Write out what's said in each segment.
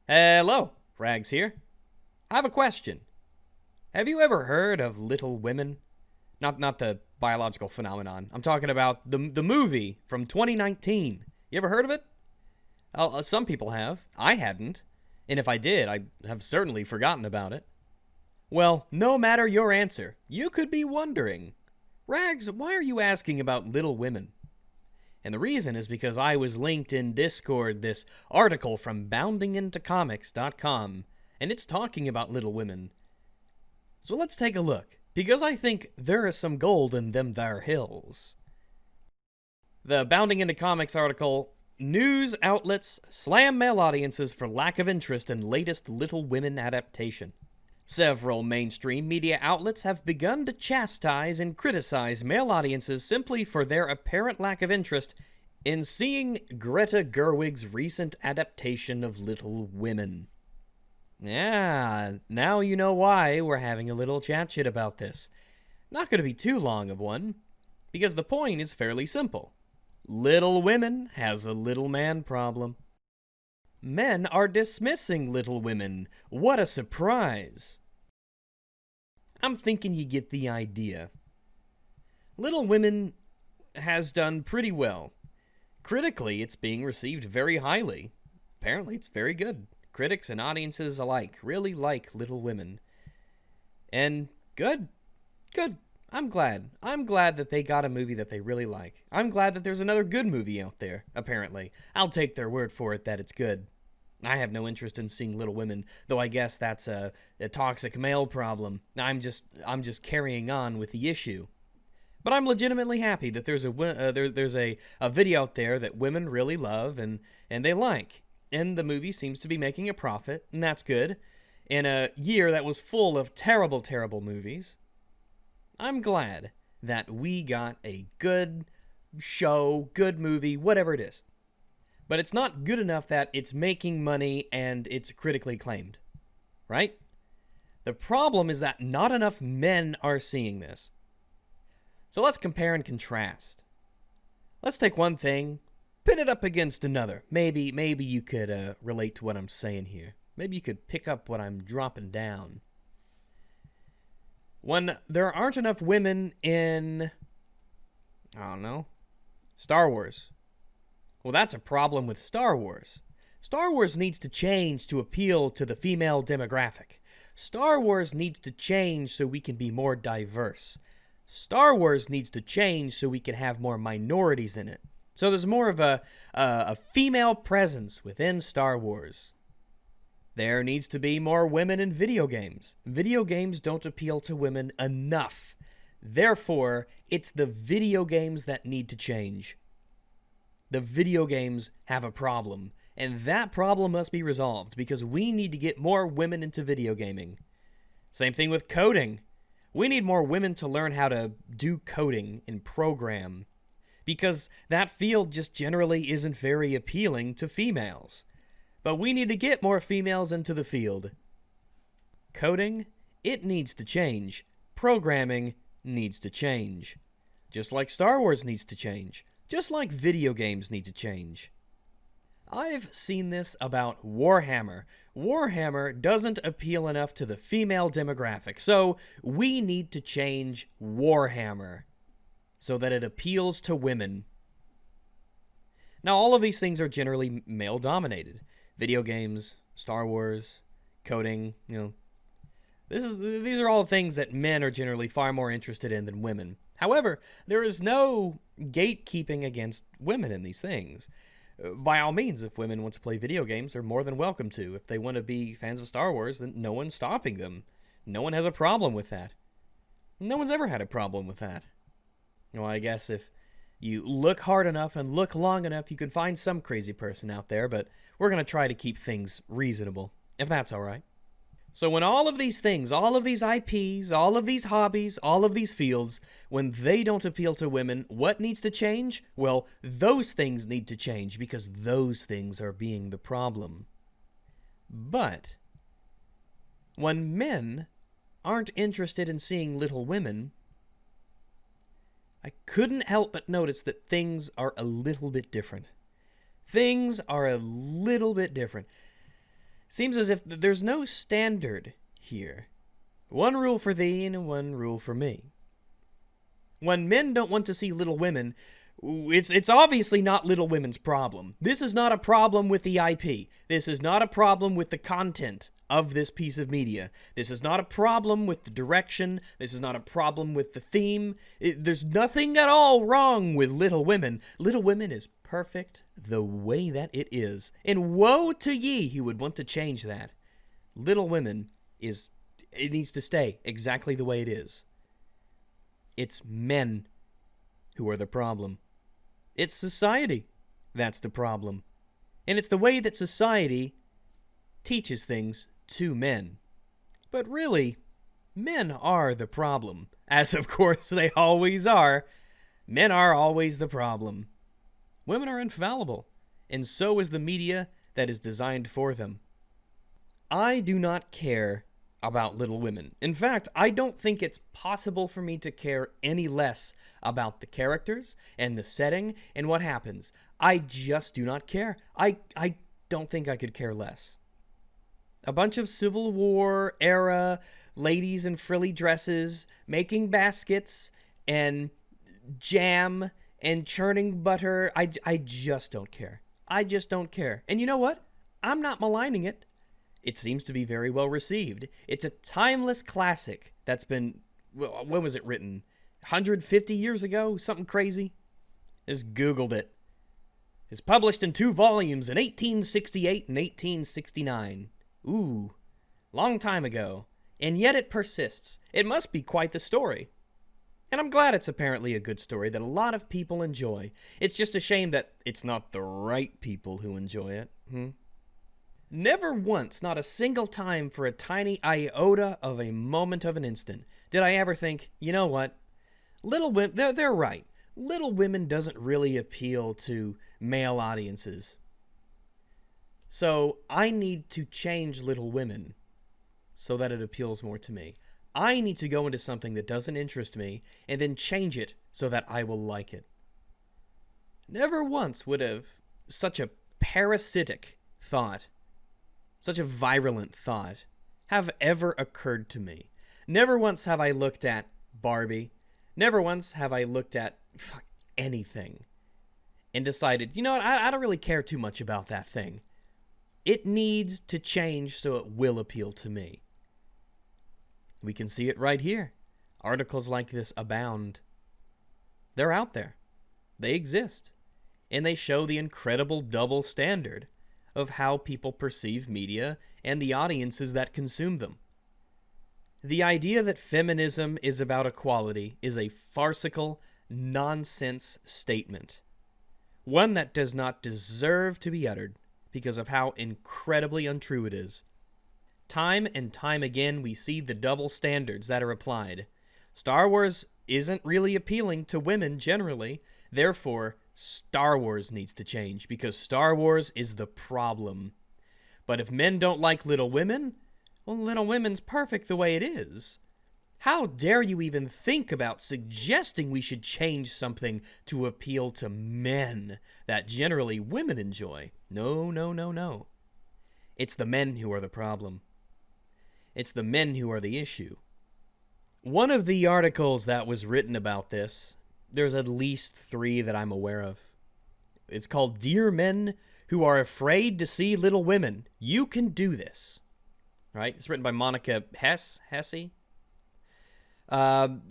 Hello, Rags here. I have a question. Have you ever heard of Little Women? Not the biological phenomenon. I'm talking about the movie from 2019. You ever heard of it? Some people have. I hadn't. And if I did, I have certainly forgotten about it. Well, no matter your answer, you could be wondering, Rags, why are you asking about Little Women? And the reason is because I was linked in Discord this article from boundingintocomics.com, and it's talking about Little Women. So let's take a look, because I think there is some gold in them there hills. The Bounding Into Comics article, News Outlets Slam Male Audiences for Lack of Interest in Latest Little Women Adaptation. Several mainstream media outlets have begun to chastise and criticize male audiences simply for their apparent lack of interest in seeing Greta Gerwig's recent adaptation of Little Women. Yeah, now you know why we're having a little chat about this. Not going to be too long of one, because the point is fairly simple. Little Women has a little man problem. Men are dismissing Little Women. What a surprise. I'm thinking you get the idea. Little Women has done pretty well. Critically, it's being received very highly. Apparently, it's very good. Critics and audiences alike really like Little Women. And good. I'm glad. I'm glad that they got a movie that they really like. I'm glad that there's another good movie out there, apparently. I'll take their word for it that it's good. I have no interest in seeing Little Women, though I guess that's a toxic male problem. I'm just carrying on with the issue. But I'm legitimately happy that there's a video out there that women really love and they like. And the movie seems to be making a profit, and that's good. In a year that was full of terrible, terrible movies, I'm glad that we got a good show, good movie, whatever it is. But it's not good enough that it's making money and it's critically acclaimed, right? The problem is that not enough men are seeing this. So let's compare and contrast. Let's take one thing, pit it up against another. Maybe you could relate to what I'm saying here. Maybe you could pick up what I'm dropping down. When there aren't enough women in, I don't know, Star Wars. Well, that's a problem with Star Wars. Star Wars needs to change to appeal to the female demographic. Star Wars needs to change so we can be more diverse. Star Wars needs to change so we can have more minorities in it. So there's more of a female presence within Star Wars. There needs to be more women in video games. Video games don't appeal to women enough. Therefore, it's the video games that need to change. The video games have a problem, and that problem must be resolved because we need to get more women into video gaming. Same thing with coding. We need more women to learn how to do coding and program because that field just generally isn't very appealing to females. But we need to get more females into the field. Coding, it needs to change. Programming needs to change. Just like Star Wars needs to change. Just like video games need to change. I've seen this about Warhammer. Warhammer doesn't appeal enough to the female demographic, so we need to change Warhammer so that it appeals to women. Now, all of these things are generally male-dominated. Video games, Star Wars, coding, these are all things that men are generally far more interested in than women. However, there is no gatekeeping against women in these things. By all means, if women want to play video games, they're more than welcome to. If they want to be fans of Star Wars, then no one's stopping them. No one has a problem with that. No one's ever had a problem with that. Well, I guess if you look hard enough and look long enough, you can find some crazy person out there, but we're going to try to keep things reasonable, if that's all right. So when all of these things, all of these IPs, all of these hobbies, all of these fields, when they don't appeal to women, what needs to change? Well, those things need to change because those things are being the problem. But when men aren't interested in seeing Little Women, I couldn't help but notice that things are a little bit different. Things are a little bit different. Seems as if there's no standard here. One rule for thee and one rule for me. When men don't want to see Little Women, it's obviously not Little Women's problem. This is not a problem with the IP. This is not a problem with the content of this piece of media. This is not a problem with the direction. This is not a problem with the theme. There's nothing at all wrong with Little Women. Little Women is perfect the way that it is. And woe to ye who would want to change that. Little Women it needs to stay exactly the way it is. It's men who are the problem. It's society that's the problem. And it's the way that society teaches things to men. But really, men are the problem. As of course they always are. Men are always the problem. Women are infallible, and so is the media that is designed for them. I do not care about Little Women. In fact, I don't think it's possible for me to care any less about the characters and the setting and what happens. I just do not care. I don't think I could care less. A bunch of Civil War era ladies in frilly dresses making baskets and jam and churning butter. I just don't care. I just don't care. And you know what? I'm not maligning it. It seems to be very well received. It's a timeless classic that's been, when was it written? 150 years ago? Something crazy? Just Googled it. It's published in 2 volumes in 1868 and 1869. Ooh, long time ago. And yet it persists. It must be quite the story. And I'm glad it's apparently a good story that a lot of people enjoy. It's just a shame that it's not the right people who enjoy it. Never once, not a single time for a tiny iota of a moment of an instant, did I ever think, you know what? Little Women, they're right. Little Women doesn't really appeal to male audiences. So I need to change Little Women so that it appeals more to me. I need to go into something that doesn't interest me and then change it so that I will like it. Never once would have such a parasitic thought, such a virulent thought, have ever occurred to me. Never once have I looked at Barbie. Never once have I looked at anything and decided, you know what, I don't really care too much about that thing. It needs to change so it will appeal to me. We can see it right here. Articles like this abound. They're out there. They exist. And they show the incredible double standard of how people perceive media and the audiences that consume them. The idea that feminism is about equality is a farcical, nonsense statement. One that does not deserve to be uttered because of how incredibly untrue it is. Time and time again, we see the double standards that are applied. Star Wars isn't really appealing to women generally, therefore, Star Wars needs to change because Star Wars is the problem. But if men don't like Little Women, well, Little Women's perfect the way it is. How dare you even think about suggesting we should change something to appeal to men that generally women enjoy? No, no, no, no. It's the men who are the problem. It's the men who are the issue. One of the articles that was written about this, there's at least 3 that I'm aware of. It's called Dear Men Who Are Afraid to See Little Women. You Can Do This. Right? It's written by Monica Hesse.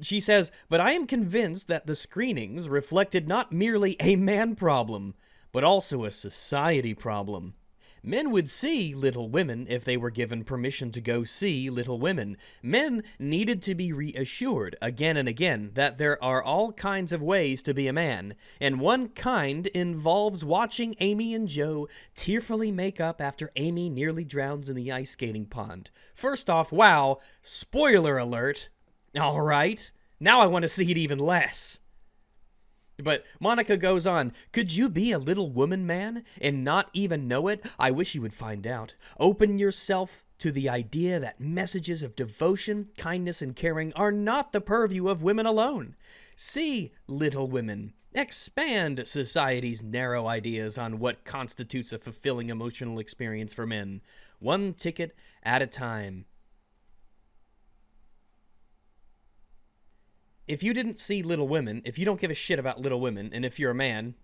She says, but I am convinced that the screenings reflected not merely a man problem, but also a society problem. Men would see Little Women if they were given permission to go see Little Women. Men needed to be reassured again and again that there are all kinds of ways to be a man, and one kind involves watching Amy and Joe tearfully make up after Amy nearly drowns in the ice skating pond. First off, wow, spoiler alert. All right, now I want to see it even less. But Monica goes on, could you be a little woman man and not even know it? I wish you would find out. Open yourself to the idea that messages of devotion, kindness, and caring are not the purview of women alone. See Little Women. Expand society's narrow ideas on what constitutes a fulfilling emotional experience for men. one ticket at a time. If you didn't see Little Women, if you don't give a shit about Little Women, and if you're a man,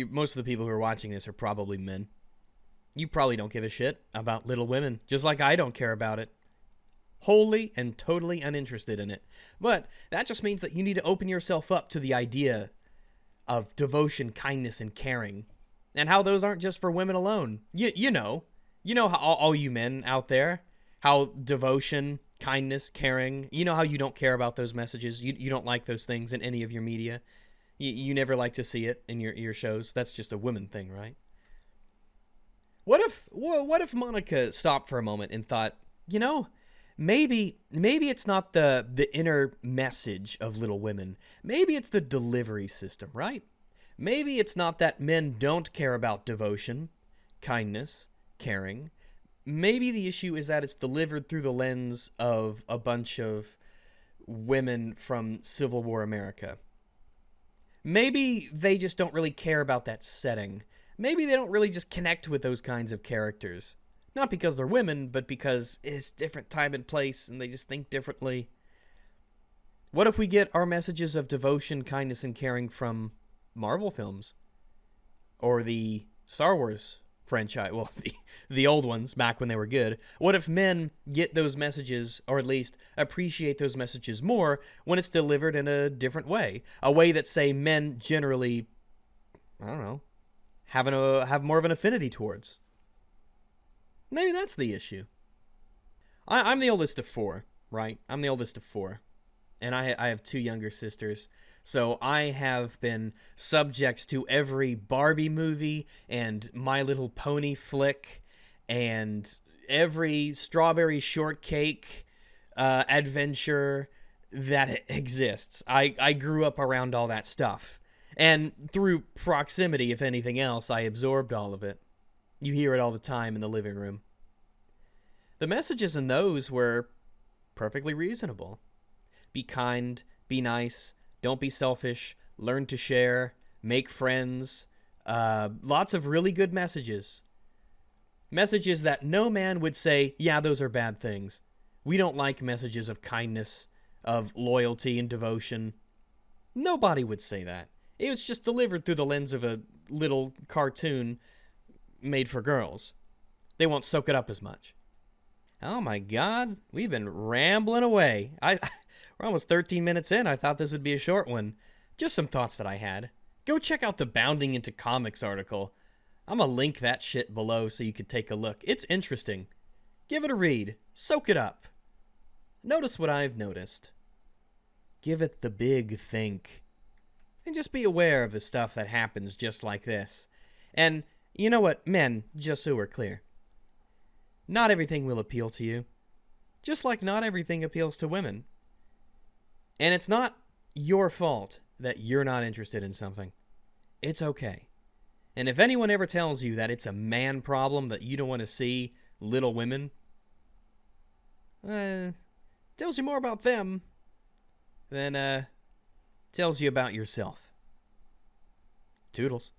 most of the people who are watching this are probably men, you probably don't give a shit about Little Women, just like I don't care about it. Wholly and totally uninterested in it. But that just means that you need to open yourself up to the idea of devotion, kindness, and caring, and how those aren't just for women alone. You know how all you men out there, how devotion, kindness, caring, you know how you don't care about those messages. You don't like those things in any of your media. You never like to see it in your shows. That's just a women thing, right? What if Monica stopped for a moment and thought, maybe it's not the inner message of Little Women. Maybe it's the delivery system, right? Maybe it's not that men don't care about devotion, kindness, caring. Maybe the issue is that it's delivered through the lens of a bunch of women from Civil War America. Maybe they just don't really care about that setting. Maybe they don't really just connect with those kinds of characters. Not because they're women, but because it's different time and place, and they just think differently. What if we get our messages of devotion, kindness, and caring from Marvel films? Or the Star Wars franchise? Well, the old ones, back when they were good. What if men get those messages, or at least appreciate those messages more, when it's delivered in a different way? A way that, say, men generally, I don't know, have more of an affinity towards. Maybe that's the issue. I'm the oldest of four, right? I'm the oldest of four. And I have two younger sisters. So I have been subject to every Barbie movie and My Little Pony flick and every Strawberry Shortcake adventure that exists. I grew up around all that stuff. And through proximity, if anything else, I absorbed all of it. You hear it all the time in the living room. The messages in those were perfectly reasonable. Be kind, be nice, don't be selfish, learn to share, make friends. Lots of really good messages. Messages that no man would say, yeah, those are bad things. We don't like messages of kindness, of loyalty and devotion. Nobody would say that. It was just delivered through the lens of a little cartoon made for girls. They won't soak it up as much. Oh my God, we've been rambling away. We're almost 13 minutes in. I thought this would be a short one. Just some thoughts that I had. Go check out the Bounding into Comics article. I'm going to link that shit below so you could take a look. It's interesting. Give it a read. Soak it up. Notice what I've noticed. Give it the big think. And just be aware of the stuff that happens just like this. And you know what, men, just so we're clear, not everything will appeal to you. Just like not everything appeals to women. And it's not your fault that you're not interested in something. It's okay. And if anyone ever tells you that it's a man problem that you don't want to see Little Women, tells you more about them than tells you about yourself. Toodles.